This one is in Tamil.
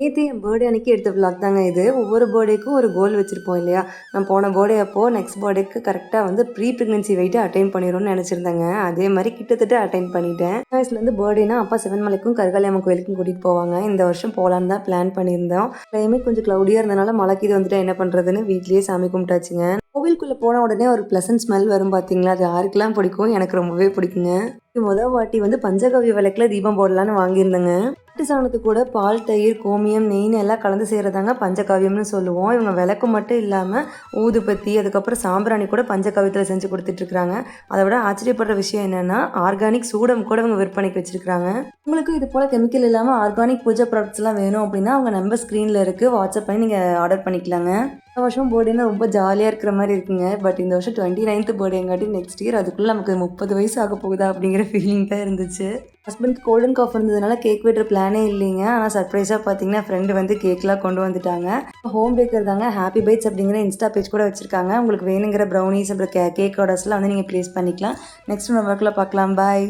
நேத்து என் பர்த்டே அன்னைக்கு எடுத்த விளாக் தாங்க இது. ஒவ்வொரு பர்த்டேக்கும் ஒரு கோல் வச்சிருப்போம் இல்லையா? நான் போன பர்த்டே அப்போ நெக்ஸ்ட் பர்த்டேக்கு கரெக்ட்டா வந்து ப்ரீ பிரெக்னன்சி வெயிட்ட அட்டைன் பண்ணிரும்னு நெனச்சிருந்தேங்க. அதே மாரி கிட்டத்தட்ட அட்டைன் பண்ணிட்டேன். சின்ன வயசுலேருந்து பர்த்டேனா அப்பா சிவன்மலைக்கும், கருகாளியம்மன் கோயிலுக்கும் கூட்டிட்டு போவாங்க. இந்த வருஷம் போலான்னு தான் பிளான் பண்ணியிருந்தோம். கிளைமேட் கொஞ்சம் க்ளவுடியா இருந்தனால மழை கீது வந்துட்டா என்ன பண்றதுன்னு வீட்லயே சாமி கும்பிட்டாச்சுங்க. கோவிலுக்குள்ள போன உடனே ஒரு ப்ளசன்ட் ஸ்மெல் வரும் பார்த்தீங்களா? அது யாருக்கெல்லாம் பிடிக்கும்? எனக்கு ரொம்பவே பிடிக்குங்க. மொத வாட்டி வந்து பஞ்சகவ்ய விளக்குல தீபம் போடலான்னு வாங்கியிருந்தேங்க. மாட்டு சாணத்து கூட பால், தயிர், கோமியம், நெய்ன்னு எல்லாம் கலந்து செய்கிறதாங்க பஞ்சகாவியம்னு சொல்லுவோம். இவங்க விளக்கு மட்டும் இல்லாமல் ஊதுபத்தி, அதுக்கப்புறம் சாம்பிராணி கூட பஞ்சகாவியத்தில் செஞ்சு கொடுத்துட்ருக்குறாங்க. அதை விட ஆச்சரியப்படுற விஷயம் என்னென்னா ஆர்கானிக் சூடம் கூட இவங்க விற்பனைக்கு வச்சுருக்காங்க. உங்களுக்கும் இது போல் கெமிக்கல் இல்லாமல் ஆர்கானிக் பூஜை ப்ராடக்ட்ஸ்லாம் வேணும் அப்படின்னா அவங்க நம்பர் ஸ்க்ரீனில் இருக்குது. வாட்ஸ்அப் பண்ணி நீங்கள் ஆர்டர் பண்ணிக்கலாங்க. இந்த வருஷம் பர்த்டேனா ரொம்ப ஜாலியாக இருக்கிற மாதிரி இருக்குங்க. பட் இந்த வருஷம் 29th பர்த்டேங்காட்டி நெக்ஸ்ட் இயர் அதுக்குள்ளே நமக்கு 30 வயசு ஆக போகுதா அப்படிங்கிற ஃபீலிங் தான் இருந்துச்சு. ஹஸ்பண்ட்க்கு கோல்டன் காஃப் இருந்ததுனால கேக் வெட்டுற பிளானே இல்லைங்க. ஆனால் சர்ப்ரைஸாக பார்த்தீங்கன்னா ஃப்ரெண்டு வந்து கேக்லாம் கொண்டு வந்துட்டாங்க. ஹோம் பேக்கர் தாங்க. ஹாப்பி பைட்ஸ் அப்படிங்கிற இன்ஸ்டா பேஜ் கூட வச்சுருக்காங்க. உங்களுக்கு வேணுங்கிற ப்ரௌனிஸ் அப்புறம் கேக் ஆர்டர்ஸ்லாம் வந்து நீங்கள் ப்ளேஸ் பண்ணிக்கலாம். நெக்ஸ்ட் நம்ம ஒர்க்கில் பார்க்கலாம். பாய்.